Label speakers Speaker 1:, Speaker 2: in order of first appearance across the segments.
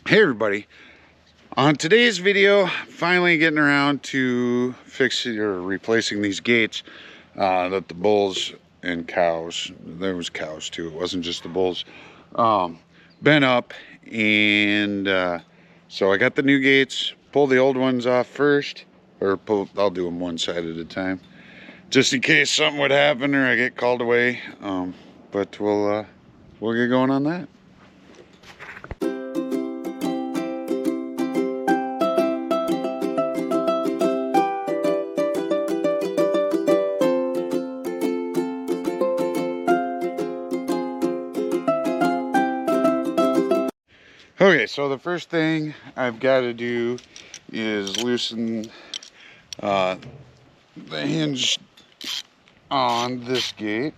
Speaker 1: Hey everybody, on today's video, finally getting around to fixing or replacing these gates that the bulls and cows, there was cows too, it wasn't just the bulls, bent up. And so I got the new gates, pull the old ones off first, or I'll do them one side at a time, just in case something would happen or I get called away. But we'll get going on that. Okay, so the first thing I've got to do is loosen the hinge on this gate.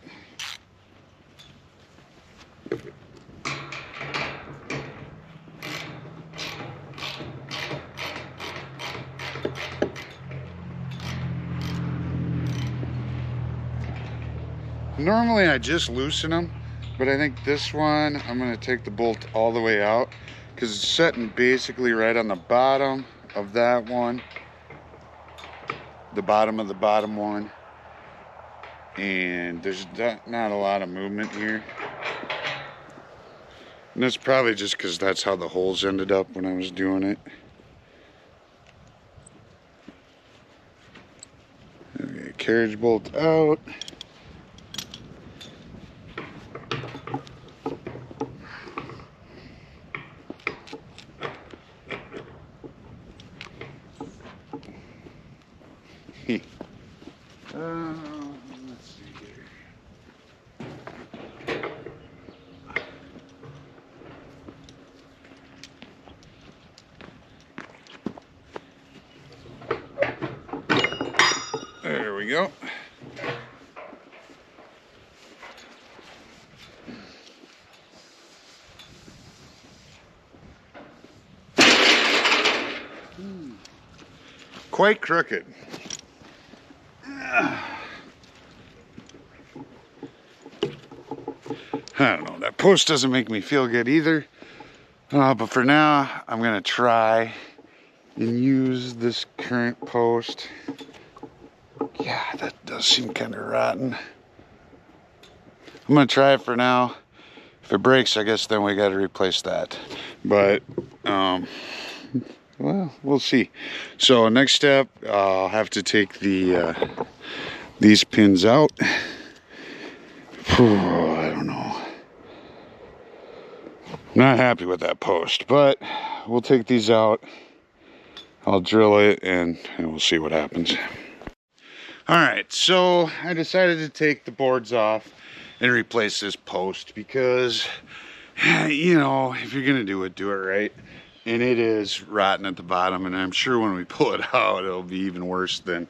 Speaker 1: Normally I just loosen them, but I think this one I'm going to take the bolt all the way out because it's sitting basically right on the bottom of that one, the bottom of the bottom one, and there's not a lot of movement here. And that's probably just because that's how the holes ended up when I was doing it. Okay, carriage bolt out. Let's see here. There we go. Quite crooked. I don't know, that post doesn't make me feel good either, but for now I'm gonna try and use this current post. Yeah, that does seem kind of rotten. I'm gonna try it for now. If it breaks, I guess then we got to replace that, but well, we'll see. So next step, I'll have to take the these pins out. I don't know. Not happy with that post, but we'll take these out. I'll drill it and we'll see what happens. All right, so I decided to take the boards off and replace this post because, you know, if you're gonna do it right. And it is rotten at the bottom, and I'm sure when we pull it out, it'll be even worse than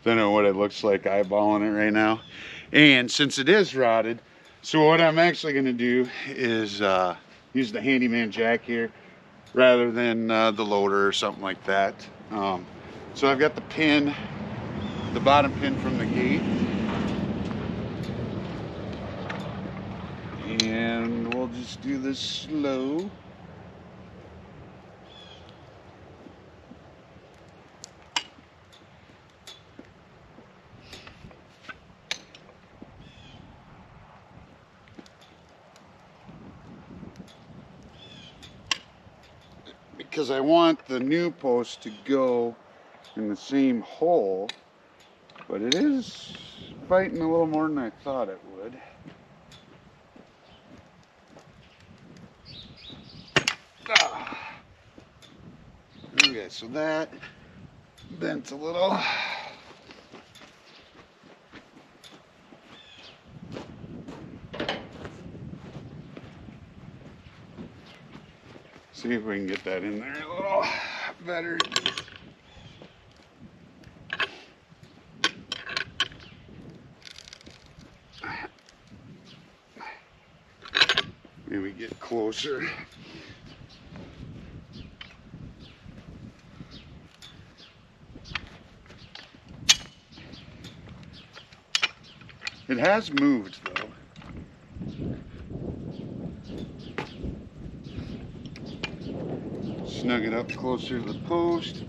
Speaker 1: what it looks like eyeballing it right now. And since it is rotted, so what I'm actually gonna do is use the handyman jack here rather than the loader or something like that. So I've got the pin, the bottom pin from the gate, and we'll just do this slow. Because I want the new post to go in the same hole, but it is fighting a little more than I thought it would. Okay, so that bent a little. See if we can get that in there a little better. Maybe get closer. It has moved though. snug it up closer to the post.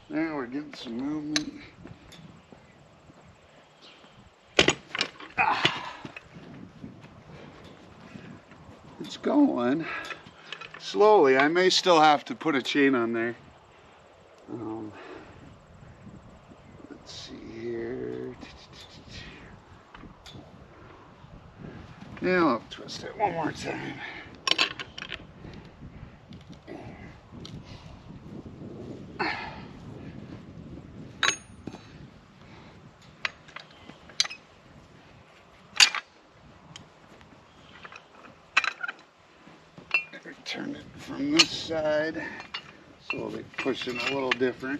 Speaker 1: There, we're getting some movement. It's going slowly. I may still have to put a chain on there. Let's see here. Yeah, I'll twist it one more time. Turn it from this side, slowly pushing a little different.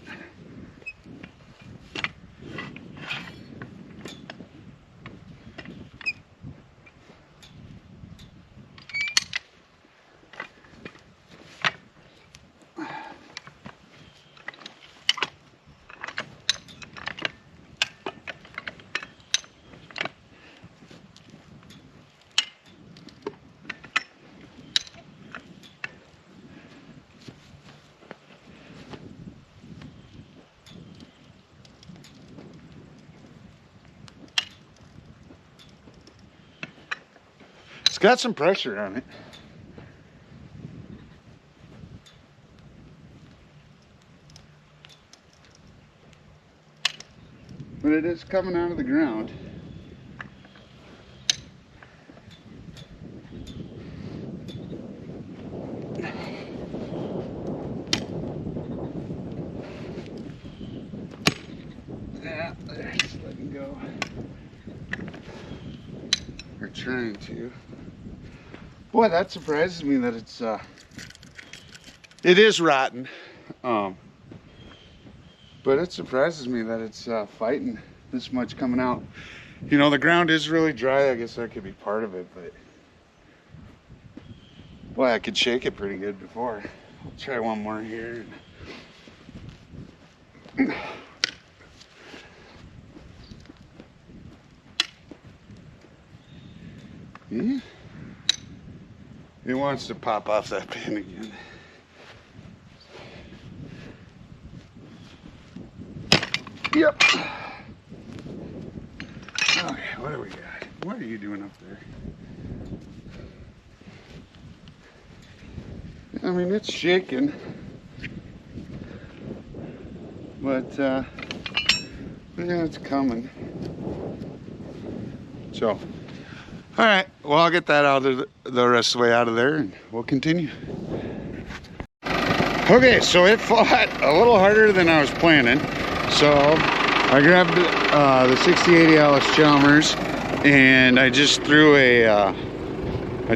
Speaker 1: It's got some pressure on it. But it is coming out of the ground. Yeah, there's letting go. We're trying to. Boy, that surprises me that it is rotten. But it surprises me that it's fighting this much coming out. You know, the ground is really dry. I guess that could be part of it, but boy, I could shake it pretty good before. I'll try one more here. Yeah. It wants to pop off that pin again. Yep. Okay, what do we got? What are you doing up there? I mean, it's shaking. But, yeah, it's coming. So. All right, well, I'll get that out of the rest of the way out of there and we'll continue. Okay, so it fought a little harder than I was planning. So I grabbed the 6080 Allis Chalmers and I just threw a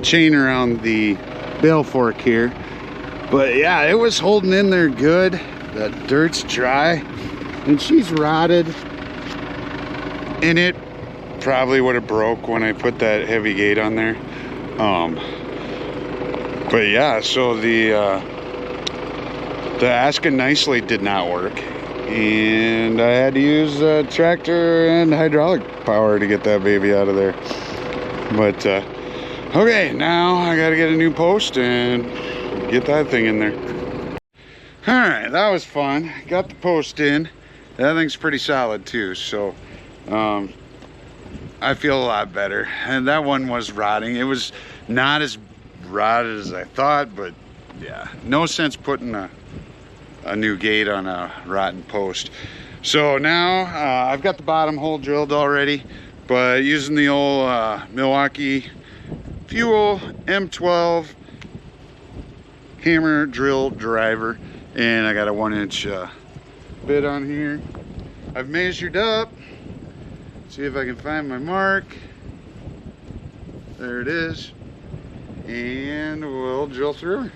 Speaker 1: chain around the bale fork here. But yeah, it was holding in there good. The dirt's dry and she's rotted. And it probably would have broke when I put that heavy gate on there. But yeah, so the Asking Nicely did not work, and I had to use tractor and hydraulic power to get that baby out of there. But okay, now I gotta get a new post and get that thing in there. All right, that was fun. Got the post in. That thing's pretty solid too, so I feel a lot better. And that one was rotting. It was not as rotted as I thought, but yeah, no sense putting a new gate on a rotten post. So now I've got the bottom hole drilled already, but using the old Milwaukee M12 hammer drill driver, and I got a 1-inch bit on here. I've measured up. See if I can find my mark. There it is. And we'll drill through.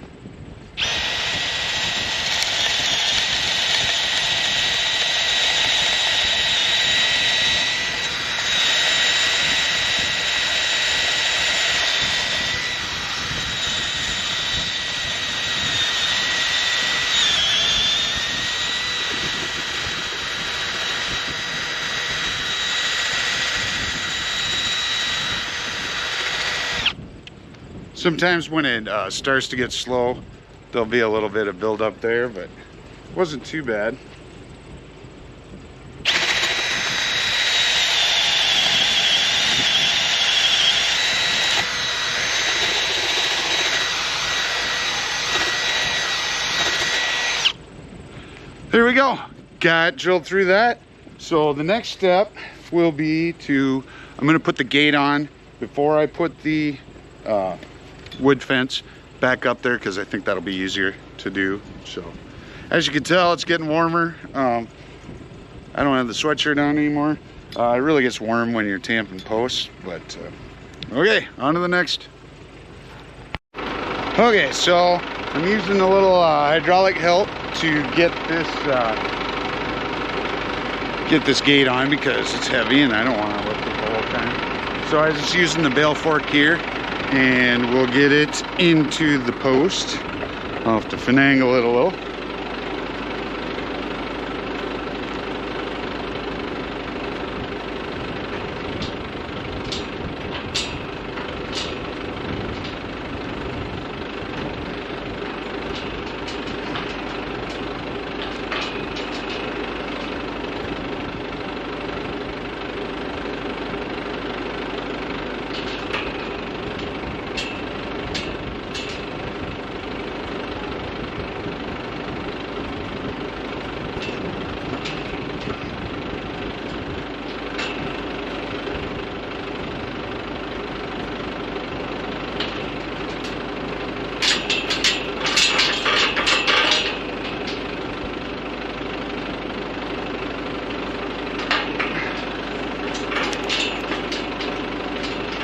Speaker 1: Sometimes when it starts to get slow, there'll be a little bit of buildup there, but it wasn't too bad. There we go. Got drilled through that. So the next step will be to, I'm gonna put the gate on before I put the wood fence back up there, because I think that'll be easier to do. So as you can tell, it's getting warmer. I don't have the sweatshirt on anymore. It really gets warm when you're tamping posts, but okay, on to the next. Okay, so I'm using a little hydraulic help to get this gate on, because it's heavy and I don't want to lift it the whole time. So I was just using the bale fork here, and we'll get it into the post. I'll have to finagle it a little.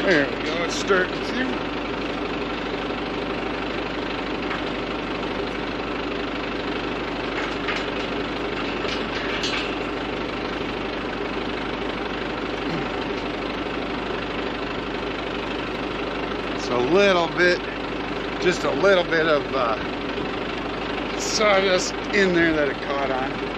Speaker 1: There we go, it's starting to. It's a little bit, just a little bit of sawdust in there that it caught on.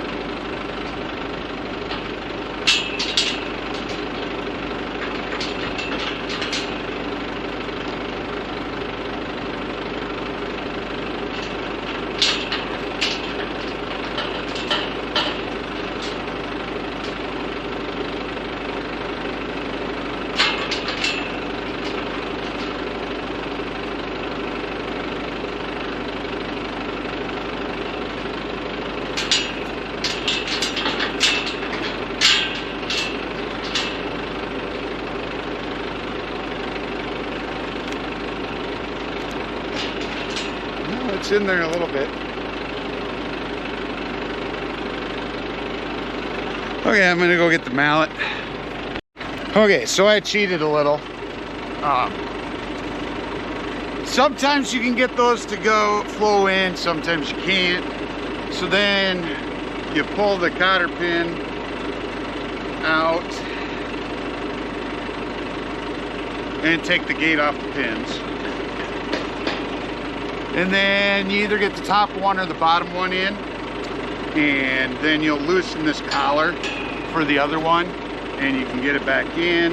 Speaker 1: It's in there a little bit. Okay, I'm gonna go get the mallet. Okay, so I cheated a little. Sometimes you can get those to flow in, sometimes you can't. So then you pull the cotter pin out and take the gate off the pins. And then you either get the top one or the bottom one in, and then you'll loosen this collar for the other one, and you can get it back in.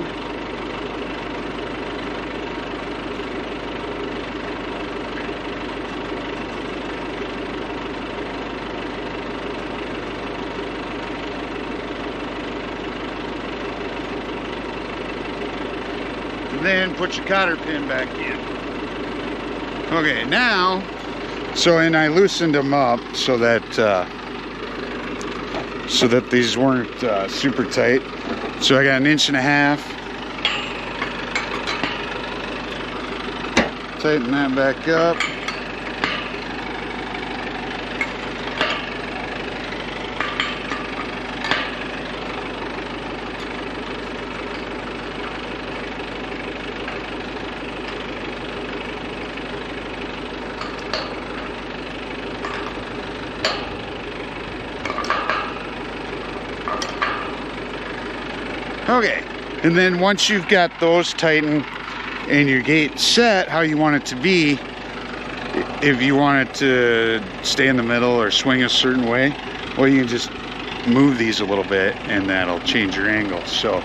Speaker 1: And then put your cotter pin back in. Okay, now, and I loosened them up so that these weren't super tight. So I got 1.5 inches. Tighten that back up. Okay, and then once you've got those tightened and your gate set how you want it to be, if you want it to stay in the middle or swing a certain way, well, you can just move these a little bit and that'll change your angle. So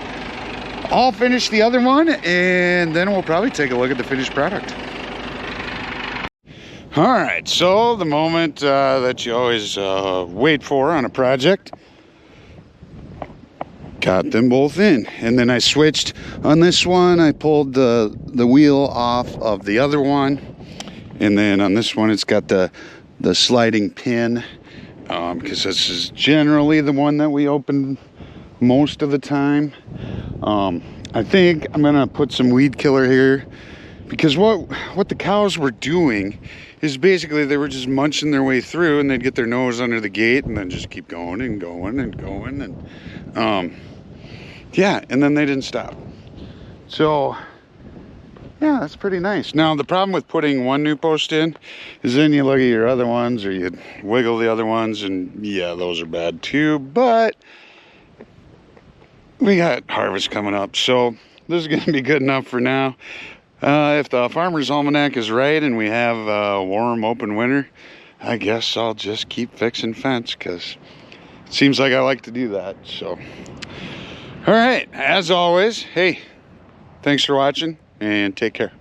Speaker 1: I'll finish the other one and then we'll probably take a look at the finished product. All right, so the moment that you always wait for on a project. Got them both in, and then I switched on this one. I pulled the wheel off of the other one, and then on this one it's got the sliding pin, because this is generally the one that we open most of the time. I think I'm gonna put some weed killer here, because what the cows were doing is basically they were just munching their way through, and they'd get their nose under the gate and then just keep going and going and going, and yeah, and then they didn't stop. So yeah, that's pretty nice. Now the problem with putting one new post in is then you look at your other ones, or you wiggle the other ones, and yeah, those are bad too. But we got harvest coming up, so this is gonna be good enough for now. If the Farmer's Almanac is right and we have a warm open winter, I guess I'll just keep fixing fence, because it seems like I like to do that. So all right, as always, hey, thanks for watching and take care.